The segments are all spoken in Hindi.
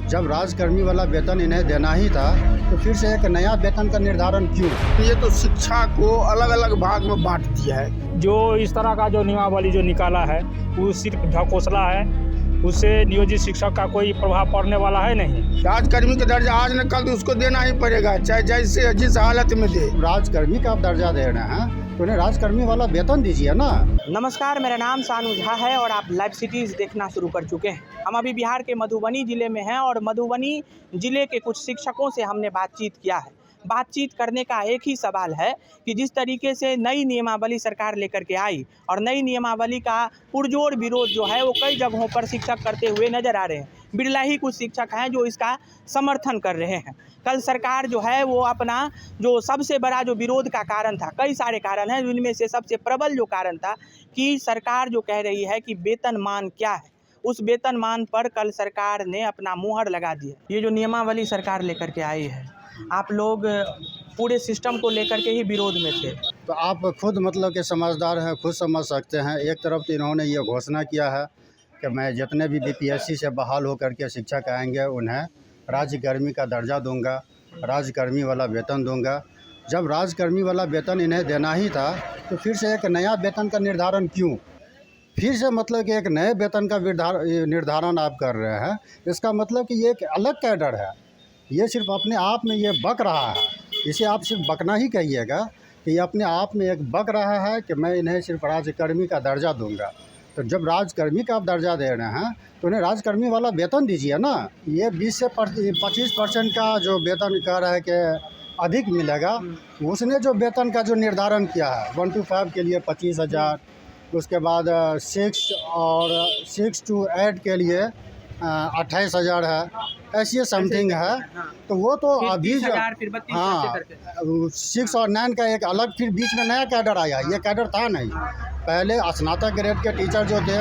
जब राजकर्मी वाला वेतन इन्हें देना ही था तो फिर से एक नया वेतन का निर्धारण क्यों? ये तो शिक्षा को अलग अलग भाग में बांट दिया है। जो इस तरह का जो नियमावली जो निकाला है वो सिर्फ ढकोसला है, उससे नियोजित शिक्षक का कोई प्रभाव पड़ने वाला है नहीं। राजकर्मी का दर्जा आज न कल तो उसको देना ही पड़ेगा, चाहे जैसे जिस हालत में दे। राजकर्मी का आप दर्जा दे रहे हैं तो उन्हें राजकर्मी वाला वेतन दीजिए ना। नमस्कार, मेरा नाम सानू झा है और आप लाइव सिटीज़ देखना शुरू कर चुके हैं। हम अभी बिहार के मधुबनी ज़िले में हैं और मधुबनी ज़िले के कुछ शिक्षकों से हमने बातचीत किया है। बातचीत करने का एक ही सवाल है कि जिस तरीके से नई नियमावली सरकार लेकर के आई और नई नियमावली का पुरजोर विरोध जो है वो कई जगहों पर शिक्षक करते हुए नज़र आ रहे हैं। बिरला ही कुछ शिक्षक हैं जो इसका समर्थन कर रहे हैं। कल सरकार जो है वो अपना जो सबसे बड़ा जो विरोध का कारण था, कई सारे कारण हैं, उनमें से सबसे प्रबल जो कारण था कि सरकार जो कह रही है कि वेतनमान क्या है, उस वेतनमान पर कल सरकार ने अपना मुहर लगा दिया। ये जो नियमावली सरकार लेकर के आई है, आप लोग पूरे सिस्टम को लेकर के ही विरोध में थे। तो आप खुद मतलब कि समझदार हैं, खुद समझ सकते हैं। एक तरफ तो इन्होंने ये घोषणा किया है कि मैं जितने भी बीपीएससी से बहाल होकर के शिक्षक आएंगे उन्हें राजकर्मी का दर्जा दूंगा, राजकर्मी वाला वेतन दूंगा। जब राजकर्मी वाला वेतन इन्हें देना ही था तो फिर से एक नया वेतन का निर्धारण क्यों? फिर से मतलब कि एक नए वेतन का निर्धारण आप कर रहे हैं। इसका मतलब कि ये एक अलग कैडर है, ये सिर्फ अपने आप में ये बक रहा है। इसे आप सिर्फ बकना ही कहिएगा कि ये अपने आप में एक बक रहा है कि मैं इन्हें सिर्फ राजकर्मी का दर्जा दूंगा। तो जब राजकर्मी का आप दर्जा दे रहे हैं तो उन्हें राजकर्मी वाला वेतन दीजिए ना। ये 20 से 25% का जो वेतन कह रहा है कि अधिक मिलेगा, उसने जो वेतन का जो निर्धारण किया है 1 to 5 के लिए 25,000, उसके बाद 6 to 8 के लिए 28,000 है, ऐसी समथिंग है। तो वो तो अभी हाँ 6 और 9 का एक अलग फिर बीच में नया कैडर आया। ये कैडर था नहीं पहले, स्नातक ग्रेड के टीचर जो थे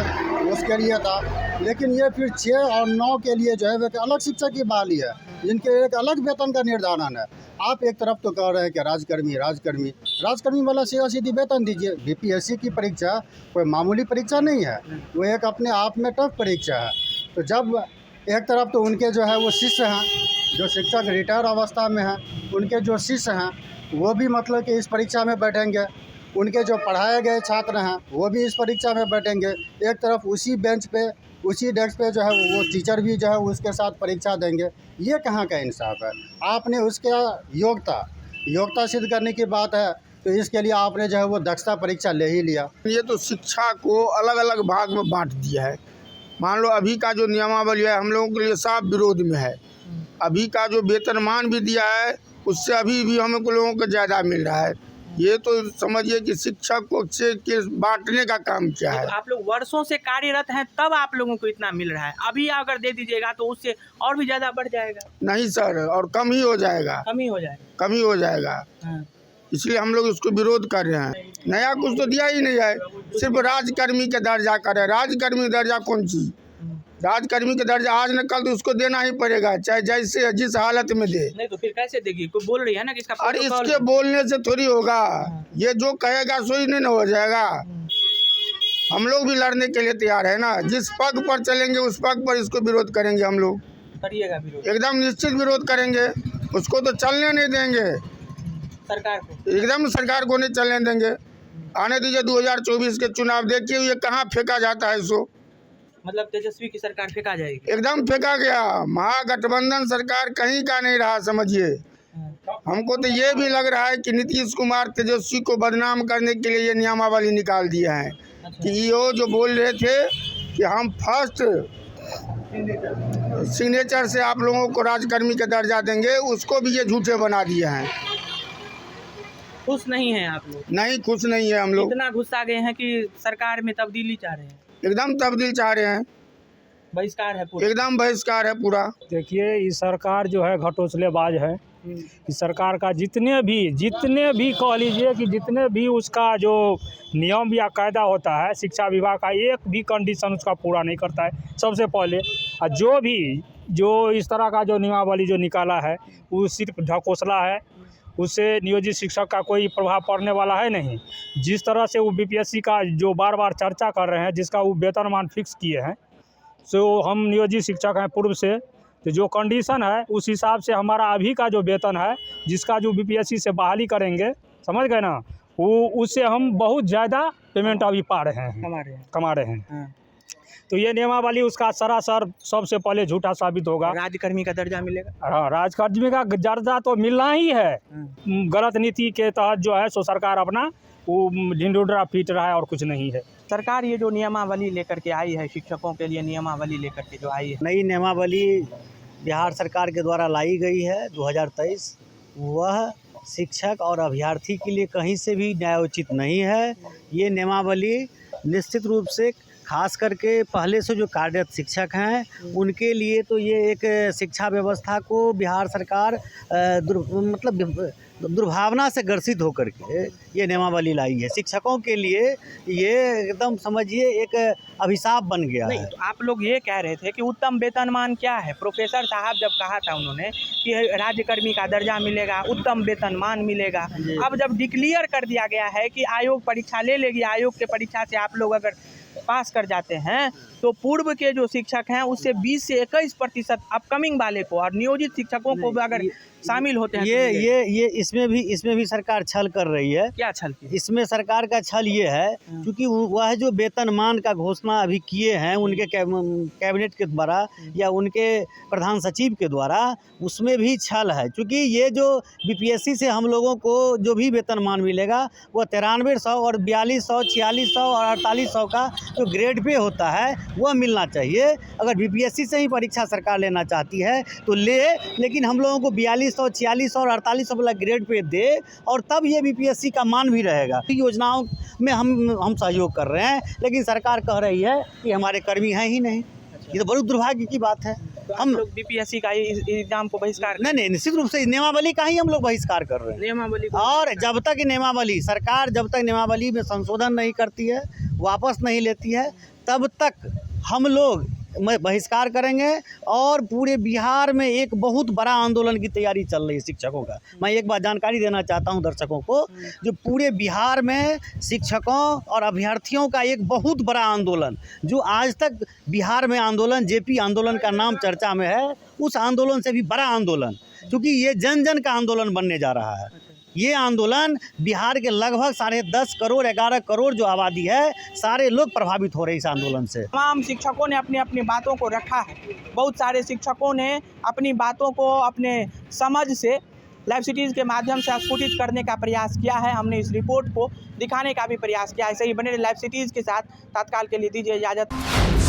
उसके लिए था, लेकिन ये फिर 6 और 9 के लिए जो है वो अलग शिक्षक की बहाली है, जिनके एक अलग वेतन का निर्धारण है। आप एक तरफ तो कह रहे हैं कि राजकर्मी वाला सीधी वेतन दीजिए। बीपीएससी की परीक्षा कोई मामूली परीक्षा नहीं है, वो एक अपने आप में टफ परीक्षा है। तो जब एक तरफ तो उनके जो है वो शिष्य हैं, जो शिक्षक रिटायर अवस्था में हैं, उनके जो शिष्य हैं वो भी मतलब कि इस परीक्षा में बैठेंगे, उनके जो पढ़ाए गए छात्र हैं वो भी इस परीक्षा में बैठेंगे। एक तरफ उसी बेंच पे, उसी डेस्क पे जो है वो टीचर भी जो है उसके साथ परीक्षा देंगे। ये कहाँ का इंसाफ है? आपने उसके योग्यता सिद्ध करने की बात है तो इसके लिए आपने जो है वो दक्षता परीक्षा ले ही लिया। ये तो शिक्षा को अलग अलग भाग में बांट दिया है। मान लो अभी का जो नियमावली है हम लोगों के लिए साफ विरोध में है। अभी का जो वेतनमान भी दिया है उससे अभी भी हम लोगों को ज़्यादा मिल रहा है। ये तो समझिए कि शिक्षक को के बांटने का काम क्या है। आप लोग वर्षों से कार्यरत हैं तब आप लोगों को इतना मिल रहा है, अभी अगर दे दीजिएगा तो उससे और भी ज़्यादा बढ़ जाएगा। नहीं सर, और कम ही हो जाएगा। इसलिए हम लोग इसको विरोध कर रहे हैं। नया कुछ तो दिया ही नहीं है, सिर्फ राजकर्मी का दर्जा करे। राजकर्मी दर्जा कौन चीज? राजकर्मी का दर्जा आज न कल तो उसको देना ही पड़ेगा, चाहे जैसे जिस हालत में दे। नहीं तो फिर कैसे देगी? कोई बोल रही है ना कि इसका और इसके बोलने से थोड़ी होगा। ये जो कहेगा सोई नहीं हो जाएगा। हम लोग भी लड़ने के लिए तैयार है ना। जिस पग पर चलेंगे उस पग पर इसको विरोध करेंगे। हम लोग करिएगा विरोध, एकदम निश्चित विरोध करेंगे। उसको तो चलने नहीं देंगे, सरकार को एकदम सरकार को नहीं चलने देंगे। आने दीजिए 2024 के चुनाव, देखिए ये कहाँ फेंका जाता है। इसको मतलब तेजस्वी की सरकार फेंका जाएगी, एकदम फेंका गया। महागठबंधन सरकार कहीं का नहीं रहा समझिए। हमको तो ये भी लग रहा है कि नीतीश कुमार तेजस्वी को बदनाम करने के लिए ये नियमावली निकाल दिया है। कि ये जो बोल रहे थे कि हम फर्स्ट सिग्नेचर से आप लोगों को राजकर्मी का दर्जा देंगे, उसको भी ये झूठे बना दिए हैं। खुश नहीं है आप लोग? नहीं, खुश नहीं है हम लोग। इतना गुस्सा गए हैं कि सरकार में तब्दीली चाह रहे हैं। एकदम तब्दील चाह रहे हैं, बहिष्कार है पूरा। एकदम बहिष्कार है पूरा। देखिए ये सरकार जो है घटोसलेबाज है। इस सरकार का जितने भी कह लीजिए कि जितने भी उसका जो नियम या कायदा होता है शिक्षा विभाग का, एक भी कंडीशन उसका पूरा नहीं करता है सबसे पहले। और जो इस तरह का जो नियमावली जो निकाला है वो सिर्फ ढकोसला है, उससे नियोजित शिक्षक का कोई प्रभाव पड़ने वाला है नहीं। जिस तरह से वो बीपीएससी का जो बार बार चर्चा कर रहे हैं, जिसका वो वेतनमान फिक्स किए हैं, सो हम नियोजित शिक्षक हैं पूर्व से, तो जो कंडीशन है उस हिसाब से हमारा अभी का जो वेतन है, जिसका जो बीपीएससी से बहाली करेंगे, समझ गए ना, वो उससे हम बहुत ज़्यादा पेमेंट अभी पा रहे हैं, कमा रहे हैं। हाँ। तो ये नियमावली उसका सरासर सबसे पहले झूठा साबित होगा। राजकर्मी का दर्जा मिलेगा? हाँ, राजकर्मी का दर्जा तो मिलना ही है। गलत नीति के तहत जो है सो सरकार अपना वो ढिंढोरा पीट रहा है और कुछ नहीं है। सरकार ये जो नियमावली लेकर के आई है, शिक्षकों के लिए नियमावली लेकर के जो आई है, नई नियमावली बिहार सरकार के द्वारा लाई गई है 2023, वह शिक्षक और अभ्यर्थी के लिए कहीं से भी न्यायोचित नहीं है। ये नियमावली निश्चित रूप से खास करके पहले से जो कार्यरत शिक्षक हैं उनके लिए तो ये एक शिक्षा व्यवस्था को बिहार सरकार दुर्भावना से ग्रसित होकर के ये नियमावली लाई है। शिक्षकों के लिए ये एकदम समझिए एक अभिशाप बन गया है। तो आप लोग ये कह रहे थे कि उत्तम वेतनमान क्या है? प्रोफेसर साहब जब कहा था उन्होंने कि राज्यकर्मी का दर्जा मिलेगा, उत्तम वेतनमान मिलेगा, अब जब डिक्लेयर कर दिया गया है कि आयोग परीक्षा ले लेगी, आयोग के परीक्षा से आप लोग अगर पास कर जाते हैं तो पूर्व के जो शिक्षक हैं उससे 20 से 21% अपकमिंग वाले को और नियोजित शिक्षकों को भी अगर शामिल होते हैं ये इसमें भी सरकार छल कर रही है। क्या छल की? इसमें सरकार का छल ये है क्योंकि वह जो वेतनमान का घोषणा अभी किए हैं उनके कैबिनेट के द्वारा या उनके प्रधान सचिव के द्वारा, उसमें भी छल है। क्योंकि ये जो बीपीएससी से हम लोगों को जो भी वेतनमान मिलेगा वह 9300 और 4200, 4600 और 4800 का जो ग्रेड पे होता है वह मिलना चाहिए। अगर बीपीएससी से ही परीक्षा सरकार लेना चाहती है तो लेकिन हम लोगों को 4200, 4600 और 4800 वाला ग्रेड पे दे और तब ये बीपीएससी का मान भी रहेगा। योजनाओं में हम सहयोग कर रहे हैं, लेकिन सरकार कह रही है कि हमारे कर्मी हैं ही नहीं। ये तो बड़ी दुर्भाग्य की बात है। तो हम लोग बीपीएससी का एग्जाम को बहिष्कार नहीं, निश्चित रूप से नियमावली का ही हम लोग बहिष्कार कर रहे हैं। नियमावली और जब तक नियमावली सरकार जब तक नियमावली में संशोधन नहीं करती है, वापस नहीं लेती है, तब तक हम लोग बहिष्कार करेंगे। और पूरे बिहार में एक बहुत बड़ा आंदोलन की तैयारी चल रही है शिक्षकों का। मैं एक बात जानकारी देना चाहता हूं दर्शकों को, जो पूरे बिहार में शिक्षकों और अभ्यर्थियों का एक बहुत बड़ा आंदोलन, जो आज तक बिहार में आंदोलन जेपी आंदोलन का नाम चर्चा में है, उस आंदोलन से भी बड़ा आंदोलन, क्योंकि ये जन जन का आंदोलन बनने जा रहा है। ये आंदोलन बिहार के लगभग 10.5 करोड़ 11 करोड़ जो आबादी है, सारे लोग प्रभावित हो रहे हैं इस आंदोलन से। तमाम शिक्षकों ने अपनी अपनी बातों को रखा है। बहुत सारे शिक्षकों ने अपनी बातों को अपने समझ से लाइव सिटीज़ के माध्यम से स्फुटित करने का प्रयास किया है। हमने इस रिपोर्ट को दिखाने का भी प्रयास किया है। ऐसे ही बने लाइव सिटीज़ के साथ। तत्काल के लिए दीजिए इजाज़त।